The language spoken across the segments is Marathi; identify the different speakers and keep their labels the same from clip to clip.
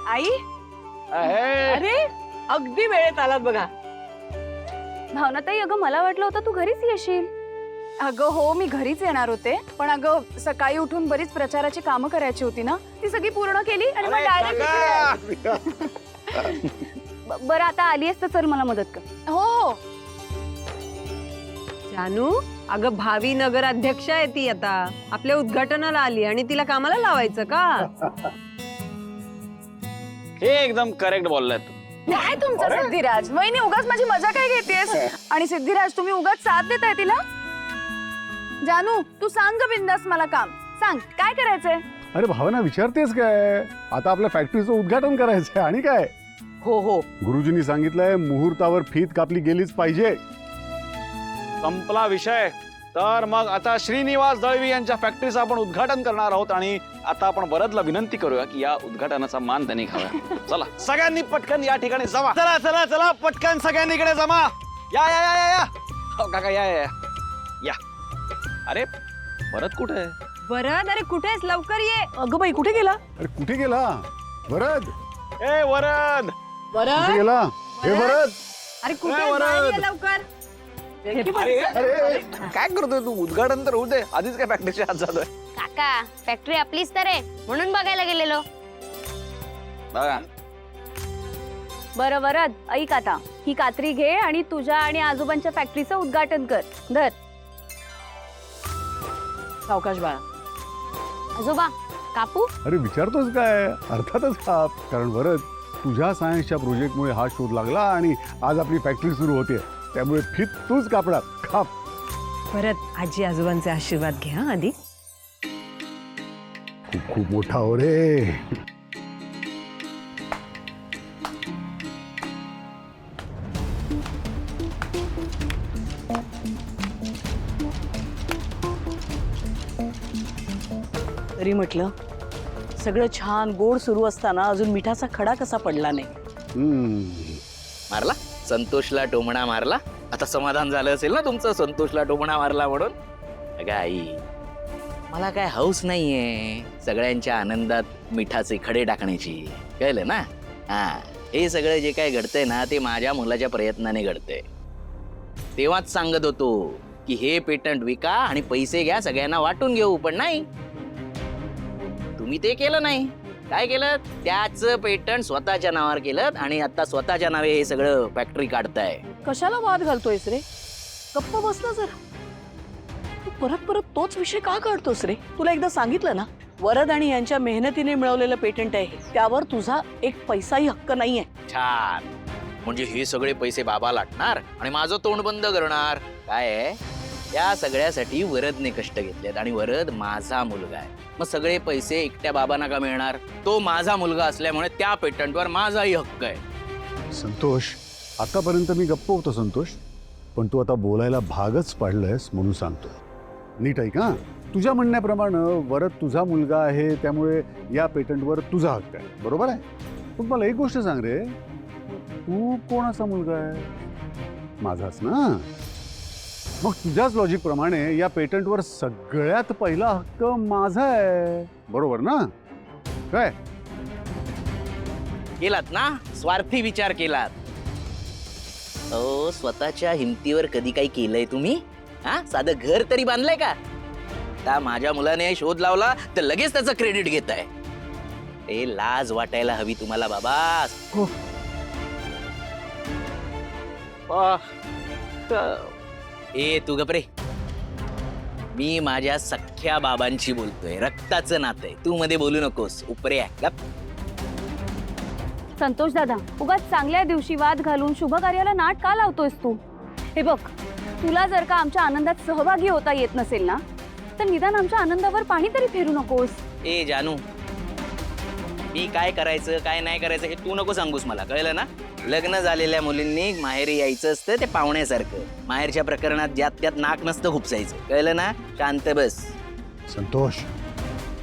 Speaker 1: आई अरे अगदी वेळेत आलात बघा.
Speaker 2: भावनाताई, अगं मला वाटलं होतं तू घरीच येशील. अगं हो, मी घरीच येणार होते, पण अगं सकाळी उठून बरीच प्रचाराची कामं करायची होती ना, ती सगळी पूर्ण केली आणि मग डायरेक्ट. बरं आता आली तर चल मला मदत कर. हो.
Speaker 3: जानू, अगं भावी नगराध्यक्ष आहे ती, आता आपल्या उद्घाटनाला आली आणि तिला कामाला लावायचं का?
Speaker 4: हे एकदम करेक्ट बोललाय तू.
Speaker 2: काय तुमचं सिद्धिराज, वहिनी उगाच माझी मजा काय घेतेस? आणि सिद्धिराज तुम्ही उगाच साथ देताय तिला. जानू तू सांग ग बिंदास मला काम सांग, काय करायचंय?
Speaker 5: अरे भावना विचारतेस काय? आता आपल्या फॅक्टरीचं उद्घाटन करायचंय आणि काय.
Speaker 1: हो हो,
Speaker 5: गुरुजींनी सांगितलंय मुहूर्तावर फीत कापली गेलीच पाहिजे.
Speaker 4: संपला विषय. तर मग आता श्रीनिवास दळवी यांच्या फॅक्टरीचं आपण उद्घाटन करणार आहोत आणि आता आपण वरदला विनंती करूया की या उद्घाटनाचा मान त्यांनी घ्यावा. चला सगळ्यांनी पटकन या ठिकाणी जमा. चला चला चला पटकन सगळ्यांनी इकडे जमा. या या या या हो काका या या या. अरे वरद कुठे आहे?
Speaker 3: वरद, अरे कुठेस? लवकर ये.
Speaker 1: अगं बाई कुठे गेला?
Speaker 5: अरे कुठे गेला वरद?
Speaker 4: ए वरद,
Speaker 5: कुठे गेला हे वरद?
Speaker 3: अरे कुठे
Speaker 4: काय वरद?
Speaker 3: बाहेर ये लवकर.
Speaker 4: अरे काय करतोय तू? उद्घाटन तर होऊ दे, आधीच काय फॅक्टरीची हात झालोय.
Speaker 6: काका फॅक्टरी आपलीच तर आहे म्हणून बघायला गेलेलो.
Speaker 4: बघा
Speaker 2: बरं वरद, ऐक आता ही कात्री घे आणि तुझ्या आणि आजोबांच्या फॅक्टरीचं उद्घाटन कर. धर.
Speaker 1: सावकाश बाळा.
Speaker 6: आजोबा कापू?
Speaker 5: अरे विचारतोस काय? अर्थातच काप. कारण वरद तुझ्या सायन्सच्या प्रोजेक्टमुळे हा शोध लागला आणि आज आपली फॅक्टरी सुरू होते, त्यामुळे फीत तूच कापणार. काप.
Speaker 3: परत आजी आजोबांचे आशीर्वाद घे हा आधी.
Speaker 5: खूप खूप मोठा हो रे.
Speaker 1: तरी म्हटलं सगळं छान गोड सुरू असताना अजून मिठाचा खडा कसा पडला नाही.
Speaker 7: मारला संतोषला टोमणा मारला. आता समाधान झालं असेल ना तुमचं, संतोषला टोमणा मारला म्हणून. अगं आई, मला काय हौस नाहीये सगळ्यांच्या आनंदात मिठाचे खडे टाकण्याची, कळलं ना? हा, हे सगळं जे काय घडतंय ना ते माझ्या मुलाच्या प्रयत्नाने घडतंय. तेव्हाच सांगत होतो की हे पेटंट विका आणि पैसे घ्या, सगळ्यांना वाटून घेऊ, पण नाही, तुम्ही ते केलं नाही. काय केलं? त्याच पेटंट स्वतःच्या नावावर केलं आणि आता स्वतःच्या नावे हे सगळं फॅक्टरी काढताय.
Speaker 1: कशाला वाद घालतोयस रे? गप्प बसला जरा. तू परत परत तोच विषय का काढतोस रे? तुला एकदा सांगितलं ना, वरद आणि यांच्या मेहनतीने मिळवलेलं पेटंट आहे, त्यावर तुझा एक पैसाही हक्क नाहीये.
Speaker 7: छान. म्हणजे हे सगळे पैसे बाबा लाटणार आणि माझं तोंड बंद करणार. काय आहे, या सगळ्यासाठी वरदने कष्ट घेतलेत आणि वरद माझा मुलगा आहे. मग सगळे पैसे एकट्या बाबांना का मिळणार? तो माझा मुलगा असल्यामुळे त्या पेटंटवर माझाही हक्क आहे.
Speaker 5: संतोष, आतापर्यंत मी गप्प होतो संतोष, पण तू आता बोलायला भागच पाडलंयस म्हणून सांगतो. नीट ऐक हा. तुझ्या म्हणण्याप्रमाणे वरद तुझा मुलगा आहे, त्यामुळे या पेटंटवर तुझा हक्क आहे, बरोबर आहे. पण मला एक गोष्ट सांग रे, तू कोणाचा मुलगा आहे? माझाच ना. मग तुझ्याच लॉजिक प्रमाणे या पेटंटवर सगळ्यात पहिला हक्क माझा आहे, बरोबर ना? काय
Speaker 7: केलात ना, स्वार्थी विचार केलात. स्वतःच्या हिमतीवर कधी काही केलंय तुम्ही? हा, साधं घर तरी बांधलंय का? त्या माझ्या मुलाने शोध लावला तर लगेच त्याचं क्रेडिट घेताय. ए, लाज वाटायला हवी तुम्हाला बाबा.
Speaker 1: हो.
Speaker 7: ए तू गपरे. मी माझ्या सख्ख्या बाबांची बोलतोय, रक्ताचं नातं आहे. तू मध्ये बोलू नकोस, उपरे आहे.
Speaker 2: संतोष दादा, उगाच चांगल्या दिवशी वाद घालून शुभ कार्याला नाट का लावतोयस तू? हे बघ, तुला जर का आमच्या आनंदात सहभागी होता येत नसेल ना, तर निदान आमच्या आनंदावर पाणी तरी फेरू नकोस.
Speaker 7: ए जानू, मी काय करायचं काय नाही करायचं हे तू नको सांगूस मला, कळलं ना? लग्न झालेल्या मुलींनी माहेरी यायचं असतं ते पाहुण्यासारखं. माहेरच्या प्रकरणात ज्यात त्यात नाक नसतं खुपसायचं, कळलं ना? शांत बस.
Speaker 5: संतोष,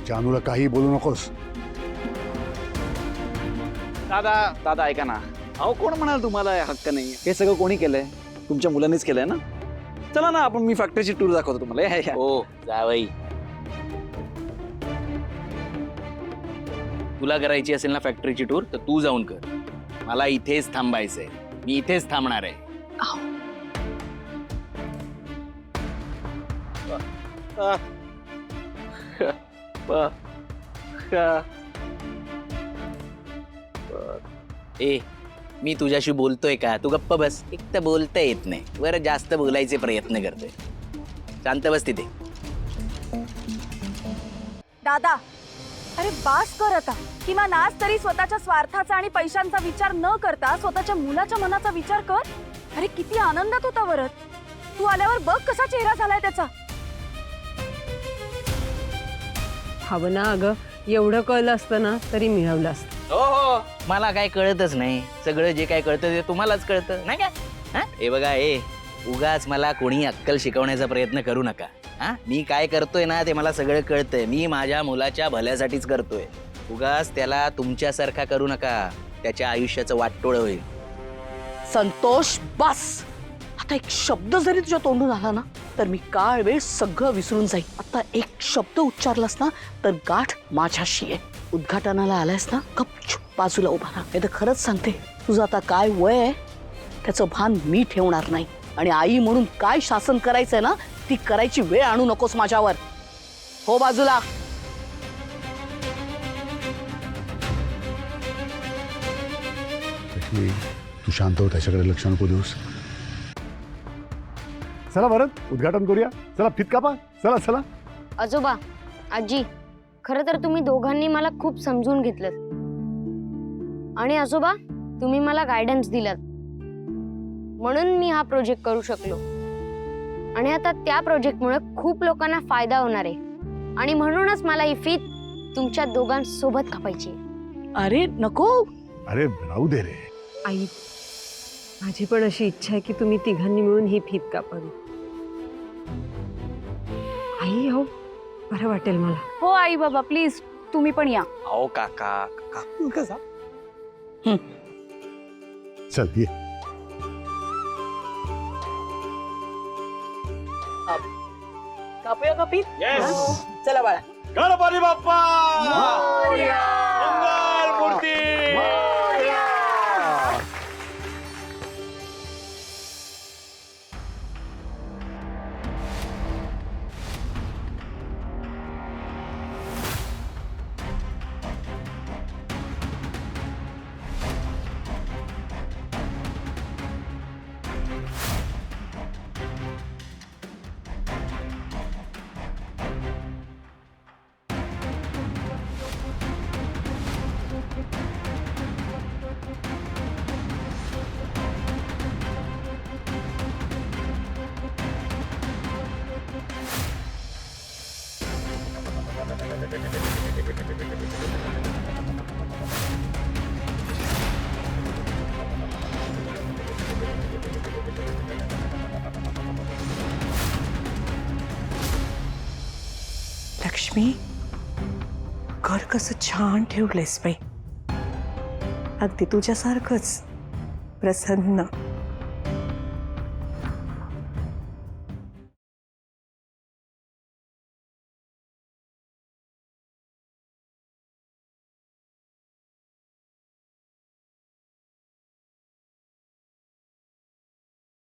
Speaker 5: जानूला काही बोलू नकोस.
Speaker 4: दादा दादा ऐका ना. अहो कोण म्हणाल तुम्हाला हक्क नाही? हे सगळं कोणी केलंय? तुमच्या मुलांनीच केलंय ना. चला ना, आपण मी फॅक्टरीची टूर दाखवतो तुम्हाला. या.
Speaker 7: हो जावई. तुला करायची असेल ना फॅक्टरीची टूर तर तू जाऊन कर. मला इथेच थांबायचंय. मी इथेच थांबणार आहे. ए मी तुझ्याशी बोलतोय का? तू गप्प बस. एक तर बोलता येत नाही, वर जास्त बोलायचे प्रयत्न करतोय. शांत बस तिथे.
Speaker 2: दादा, अरे बास कर आता. किंवा आज तरी स्वतःच्या स्वार्थाचा आणि पैशांचा विचार न करता स्वतःच्या मुलाच्या मनाचा विचार कर. अरे किती आनंदात होता वरद. तू आल्यावर बघ कसा चेहरा झालाय त्याचा.
Speaker 3: हवं ना अगं, एवढं कळलं असतं ना तरी मिळवलं असतं.
Speaker 7: हो हो, मला काय कळतच नाही. सगळं जे काय कळतं ते तुम्हालाच कळतं नाही का? हा? हे बघा, हे उगाच मला कोणी अक्कल शिकवण्याचा प्रयत्न करू नका. हा, मी काय करतोय ना ते मला सगळं कळतंय. मी माझ्या मुलाच्या भल्यासाठीच करतोय. उगाच त्याला तुमच्यासारखा करू नका. त्याच्या आयुष्याचं वाटोळं होईल.
Speaker 1: संतोष बस. आता एक शब्द जरी तुझ्या तोंडून आला ना तर मी काळ वेळ सगळं विसरून जाईल. आता एक शब्द उच्चारलास ना तर गाठ माझ्याशी आहे. उद्घाटनाला आलायस ना गपचूप बाजूला उभा राहा. नाही तर खरंच सांगते, तुझं आता काय वय आहे त्याचं भान मी ठेवणार नाही. आणि आई म्हणून काय शासन करायचंय ना ती करायची वेळ आणू नकोस माझ्यावर. हो बाजूला.
Speaker 5: लक्ष्मी, तू शांत हो, त्याच्याकडे लक्ष नको देऊस. चला वरद, उद्घाटन करूया. चला फित कापा. चला चला.
Speaker 6: आजोबा, आजी, खरं तर तुम्ही दोघांनी मला खूप समजून घेतलं. आणि आजोबा, तुम्ही मला गायडन्स दिलात म्हणून मी हा प्रोजेक्ट करू शकलो. आणि आता त्या प्रोजेक्टमुळे खूप लोकांना फायदा होणार आहे. आणि म्हणूनच मला ही फीत तुमच्या दोघांसोबत कापायची आहे.
Speaker 1: अरे नको.
Speaker 5: अरे राहू दे रे.
Speaker 3: आई, माझी पण अशी इच्छा आहे की तुम्ही तिघांनी मिळून ही फीत कापावी. आई, हो बरं वाटेल मला.
Speaker 2: हो आई बाबा, प्लीज तुम्ही पण या.
Speaker 7: अहो काका, काका
Speaker 5: चल ये.
Speaker 1: कापूया का पीठ?
Speaker 4: Yes.
Speaker 1: चला बाळा.
Speaker 4: गणपती बाप्पा मंगल मूर्ती.
Speaker 8: लक्ष्मी, घर कसं छान ठेवलंयस बाई. अगदी तुझ्यासारखंच प्रसन्न.